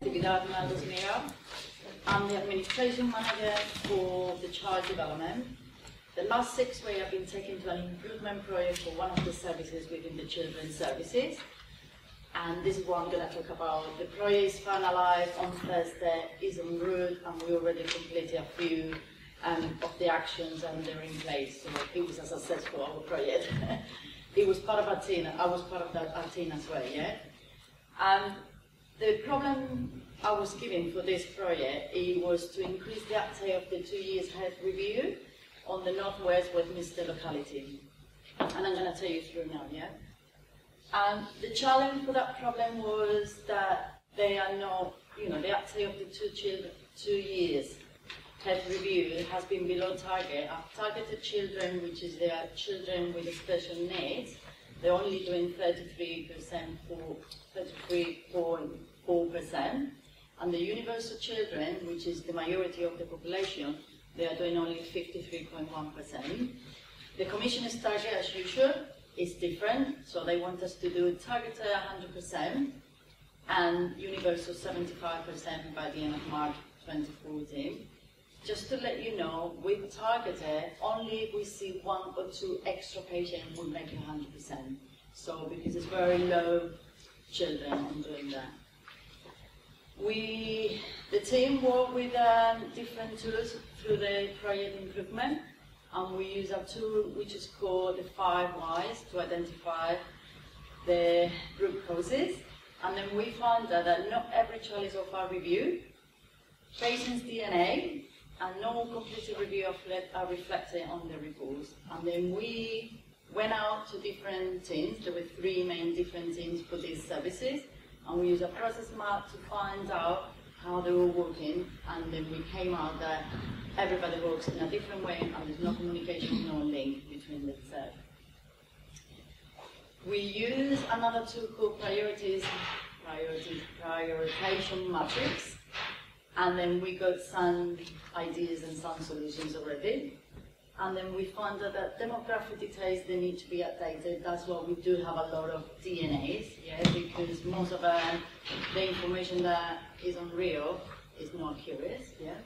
Nati Mira. I'm the administration manager for the child development. The last 6 weeks I've been taken to an improvement project for one of the services within the children's services. And this is what I'm going to talk about. The project is finalized on Thursday, is en route, and we already completed a few of the actions and they're in place. So it was a successful project. It was part of our team. I was part of our team as well, yeah? And the problem I was given for this project, it was to increase the uptake of the 2 years health review on the Northwest Westminster locality. And I'm going to tell you through now, yeah? And the challenge for that problem was that they are not, the uptake of the 2 years health review has been below target. I've targeted children, which is their children with special needs. They're only doing 33.4%. And the universal children, which is the majority of the population, they are doing only 53.1%. The Commission's target, as usual, is different. So they want us to do targeted 100% and universal 75% by the end of March 2014. Just to let you know, with targeted, only if we see 1 or 2 extra patients, we'll make it 100%. So because it's very low children on doing that. The team worked with different tools through the project improvement, and we use a tool which is called the 5 Whys to identify the root causes. And then we found that not every child is of our review, patient's DNA, and no complete review are reflected on the reports. And then we went out to different teams. There were 3 main different teams for these services, and we used a process map to find out how they were working, and then we came out that everybody works in a different way and there's no communication, no link between the two. We use another tool called prioritization matrix, and then we got some ideas and some solutions already. And then we found that demographic details, they need to be updated. That's why we do have a lot of DNAs, yeah, because most of the information that is unreal is not accurate, yeah.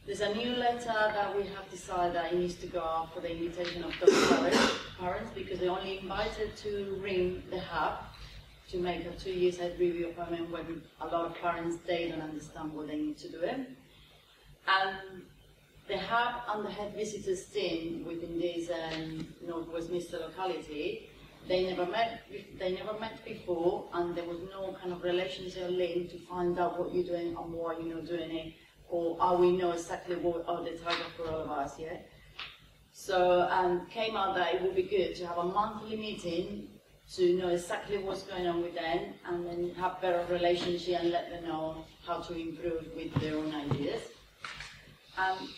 There's a new letter that we have decided that it needs to go out for the invitation of the parents, because they're only invited to ring the hub to make a 2 years head review appointment when a lot of parents, they don't understand what they need to do it. And the hub and the head visitors team within this North Westminster locality, they never met before, and there was no kind of relationship link to find out what you're doing and why you're not doing it, or how we know exactly what are the target for all of us, yeah? So came out that it would be good to have a monthly meeting to know exactly what's going on with them, and then have better relationship and let them know how to improve with their own ideas.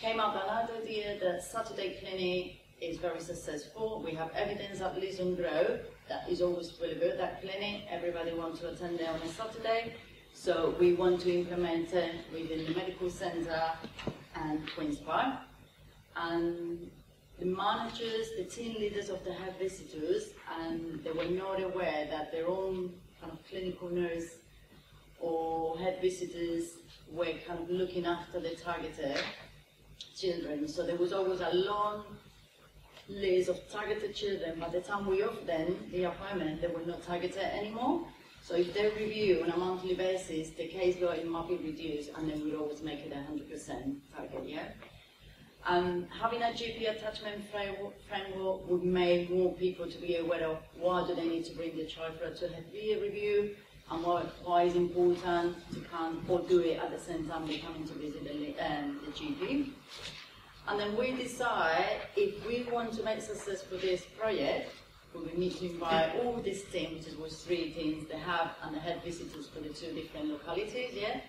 Came up another idea that Saturday clinic is very successful. We have evidence at least on Grove that is always really good. That clinic, everybody wants to attend there on a Saturday. So we want to implement it within the medical centre and Queen's Park. And the managers, the team leaders of the health visitors, and they were not aware that their own kind of clinical nurse or head visitors were kind of looking after the targeted children. So there was always a long list of targeted children. By the time we offered them the appointment, they were not targeted anymore. So if they review on a monthly basis, the caseload might be reduced, and then we'd always make it 100% target, yeah? Having a GP attachment framework would make more people to be aware of why do they need to bring the child for a 2-head review, and why it's important to come or do it at the same time they're coming to visit the GP. And then we decide if we want to make success for this project, we need to invite all these teams, it was 3 teams, the hub and the head visitors for the 2 different localities, yeah,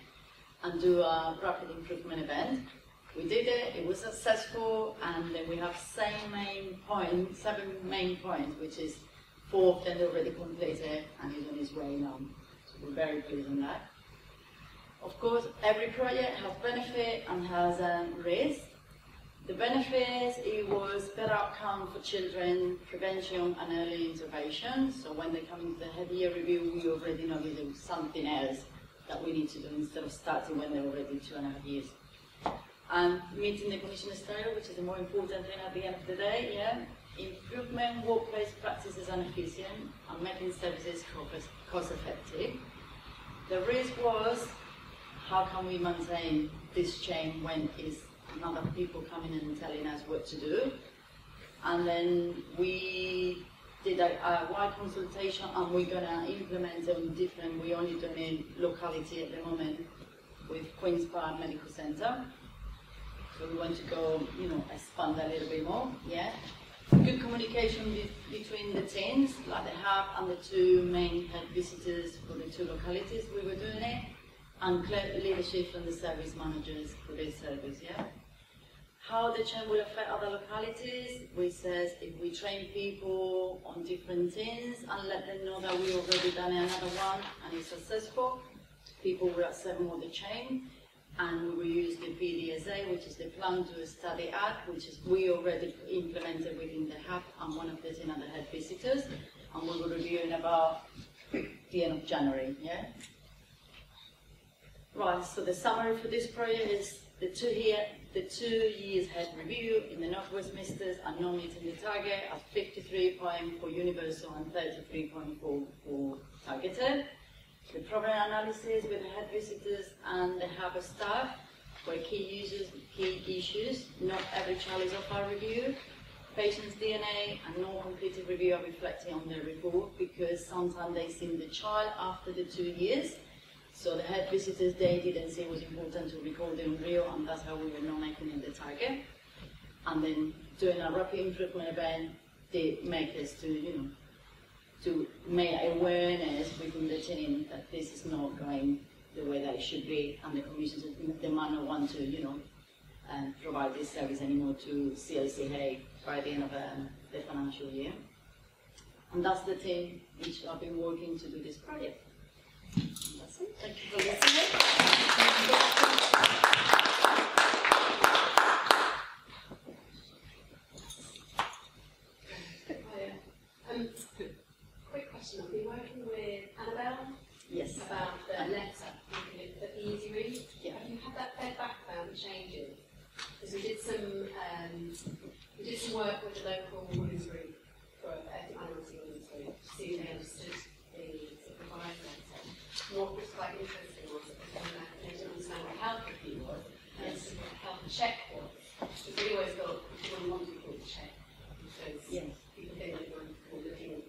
and do a rapid improvement event. We did it, it was successful, and then we have 7 main points, which is 4 of them already completed and is on its way now. So we're very pleased on that. Of course, every project has benefit and has risk. The benefits, it was better outcome for children, prevention and early intervention. So when they come into the head year review, we already know that there was something else that we need to do instead of starting when they're already 2.5 years. And meeting the commissioner's target, which is the more important thing at the end of the day, yeah. Improvement workplace practices and efficient, and making services cost effective. The risk was, how can we maintain this chain when it's other people coming in and telling us what to do? And then we did a wide consultation, and we're going to implement them different. We only do in locality at the moment with Queen's Park Medical Centre. So we want to go, expand a little bit more, yeah. Good communication between the teams, like the hub and the two main head visitors for the two localities we were doing it, and clear leadership from the service managers for this service, yeah. How the chain will affect other localities, we says if we train people on different teams and let them know that we already done another one and it's successful, people will accept more the chain. And we will use the PDSA, which is the Plan to Study Act, which is we already implemented within the hub and one of the other head visitors, and we will review in about the end of January, yeah? Right, so the summary for this project is the 2 years head review in the North West Midlands and not meeting the target at 53 points for universal and 33 points for targeted. The problem analysis with the head visitors and the hub staff were key issues. Not every child is off our review. Patient's DNA and no completed review are reflecting on the report because sometimes they see the child after the 2 years. So the head visitors, they didn't see it was important to record them real, and that's how we were not making it the target. And then doing a rapid improvement event did make us to make awareness within the team that this is not going the way that it should be, and the commissions they might not want to, provide this service anymore to CLCH by the end of the financial year. And that's the team which I've been working to do this project. And that's it. Thank you for listening. I've been working with Annabelle. Yes. About the letter, the easy read. Yeah. Have you had that fed back about the changes? Because we did some work with the local women's group for minority women's group to see if they understood the revised letter. What was quite interesting was that they didn't understand what health review was, and what health check was. Because we always thought we wouldn't want to be called check, because people think that you're looking,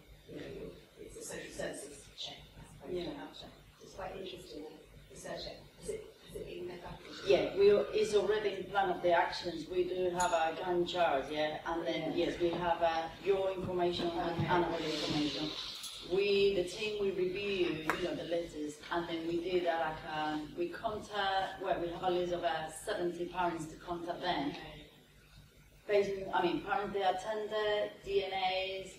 it's a social services check, as opposed to a health check. It's quite interesting, research check. Has it been fed back? Yeah, it's already in plan of the actions. We do have a Gantt chart, and then yes, we have your information and Annabelle information. The team will review, the letters, and then we did we contact. Well, we have a list of 70 parents to contact them. Parents they attended, DNAs,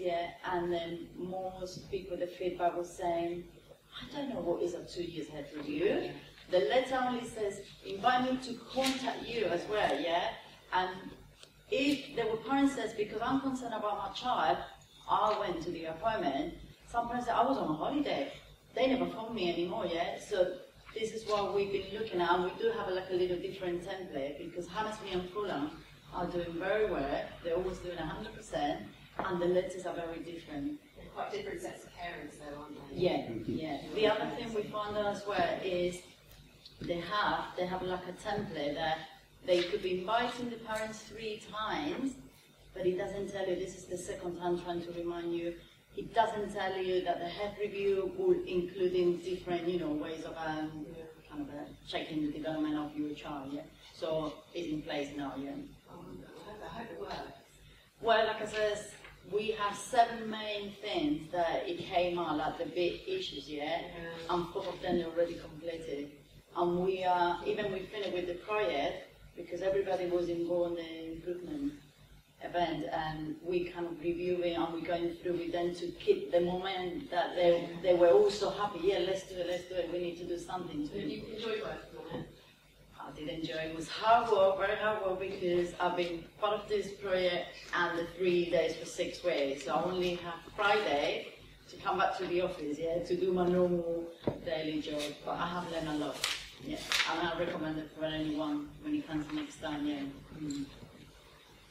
and then most people, the feedback was saying, I don't know what is a 2 years head review. The letter only says, invite me to contact you as well, and if there were parents says, because I'm concerned about my child, I went to the appointment, some parents said, I was on a holiday, they never phoned me anymore, so this is what we've been looking at, and we do have a little different template, because Hammersmith and Fulham are doing very well, they're always doing 100%, and the letters are very different. They're quite different sets of parents though, aren't they? Yeah. The other thing we found out as well is they have like a template that they could be inviting the parents 3 times, but it doesn't tell you this is the second time trying to remind you. It doesn't tell you that the head review will include in different, ways of checking the development of your child, So it's in place now, I hope it works. Well, like I said, we have 7 main things that it came out, like the big issues, and 4 of them are already completed. And we finished with the project because everybody was involved in the improvement event, and we kind of reviewing and we're going through with them to keep the moment that they were all so happy. Let's do it. We need to do something. Did you enjoy working on it? I did enjoy it. It was hard work, very hard work, because I've been part of this project and the 3 days for 6 weeks. So I only have Friday to come back to the office, yeah, to do my normal daily job. But I have learned a lot, yeah, and I recommend it for anyone when it comes next time, yeah.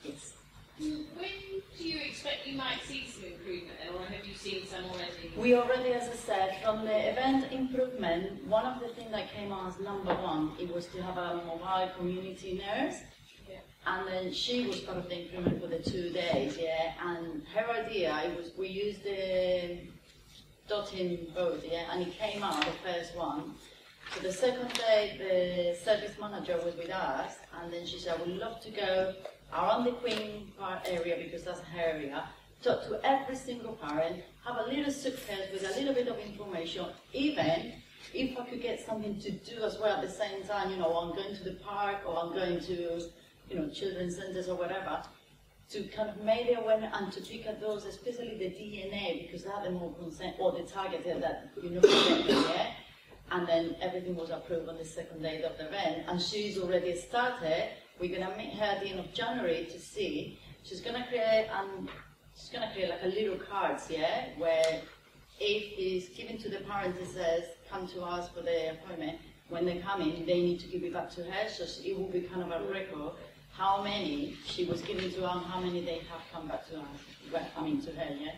Yes. When do you expect you might see some improvement, or have you seen some already? We already, as I said, from the event improvement, one of the things that came out as number one, it was to have a mobile community nurse. Yeah. And then she was part of the improvement for the 2 days, yeah. And her idea, it was, we used the dotting board, yeah, and it came out, the first one. So the second day, the service manager was with us, and then she said, I would love to go around the Queen Park area, because that's her area, talk to every single parent, have a little suitcase with a little bit of information, even if I could get something to do as well at the same time, you know, I'm going to the park, or I'm going to, you know, children's centres or whatever, to kind of make it aware and to pick at those, especially the DNA, because they have the more consent, or the target that, you know, yeah? And then everything was approved on the second day of the event, and she's already started. We're going to meet her at the end of January to see. She's going to create like a little cards, yeah, where if it's given to the parents, it says, come to us for the appointment. When they come in, they need to give it back to her, so it will be kind of a record how many she was giving to her and how many they have come back to us. Well, I mean to her, yeah.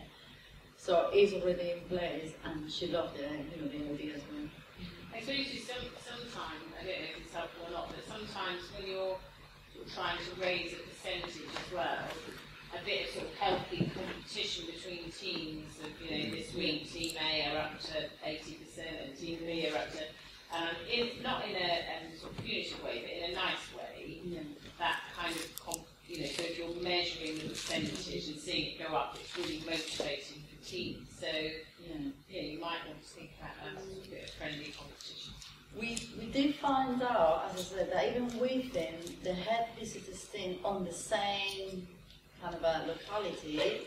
So it's already in place, and she loved it, you know, the idea as well. I suppose sometimes, I don't know if it's helpful or not, but sometimes when you're trying to raise a percentage as well, a bit of sort of healthy competition between teams of, you know, this week Team A are up to 80% and Team B are up to, not in a sort of punitive way, but in a nice way, yeah. That kind of, you know, so if you're measuring the percentage and seeing it go up, it's really motivating for teams. So, yeah, you might want to think about that as a bit of friendly competition. We did find out, as I said, that even within the head visitors staying on the same kind of a locality,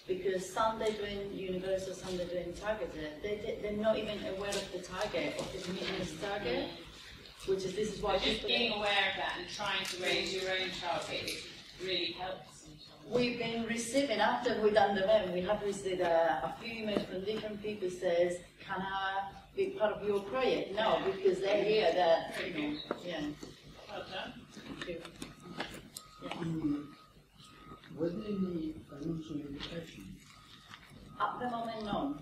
because some they're doing universal, some they're doing targeted, they're not even aware of the target, of the community's target, which is, this is why just being aware of that and trying to raise your own target, it really helps. We've been receiving, after we've done the event, we have received a few emails from different people says, can I be part of your project? No, because they hear that, you know, yeah. Well done. Thank you. Yeah. Was there any financial implication? At the moment, no.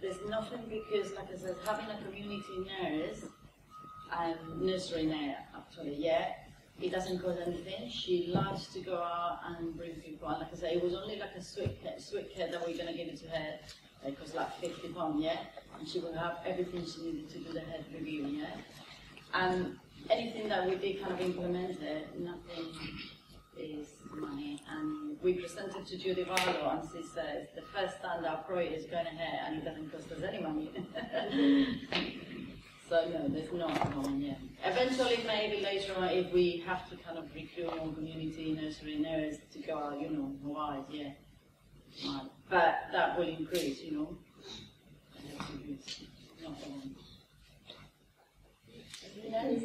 There's nothing, because, like I said, having a community nurse, nursery nurse, actually, yeah, it doesn't cost anything. She loves to go out and bring people, and like I say, it was only like a sweet care that we're going to give it to her. It cost like £50, yeah, and she will have everything she needed to do the head review, yeah. And anything that we did kind of implemented, nothing is money. And we presented to Judy Barlow, and she says the first time our project is going ahead, and it doesn't cost us any money. So no, there's not one yet. Eventually, maybe later on, if we have to kind of recruit more community nursery nurses to go out, you know, wide, yeah. But that will increase, you know. Not one. Anything else?